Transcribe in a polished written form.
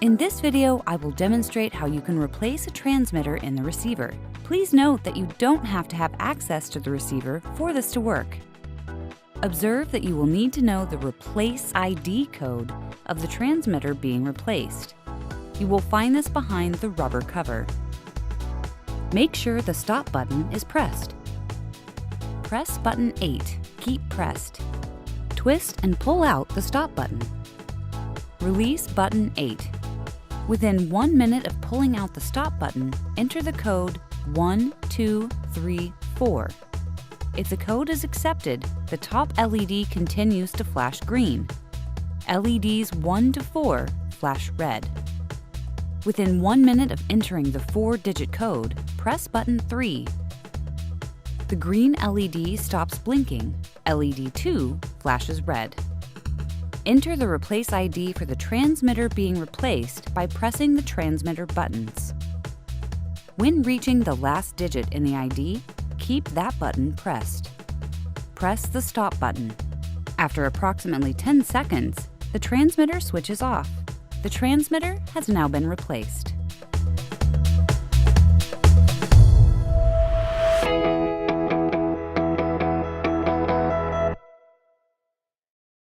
In this video, I will demonstrate how you can replace a transmitter in the receiver. Please note that you don't have to have access to the receiver for this to work. Observe that you will need to know the replace ID code of the transmitter being replaced. You will find this behind the rubber cover. Make sure the stop button is pressed. Press button 8, keep pressed. Twist and pull out the stop button. Release button 8. Within 1 minute of pulling out the stop button, enter the code 1234. If the code is accepted, the top LED continues to flash green. LEDs 1 to 4 flash red. Within 1 minute of entering the 4-digit code, press button 3. The green LED stops blinking. LED 2 flashes red. Enter the replace ID for the transmitter being replaced by pressing the transmitter buttons. When reaching the last digit in the ID, keep that button pressed. Press the stop button. After approximately 10 seconds, the transmitter switches off. The transmitter has now been replaced.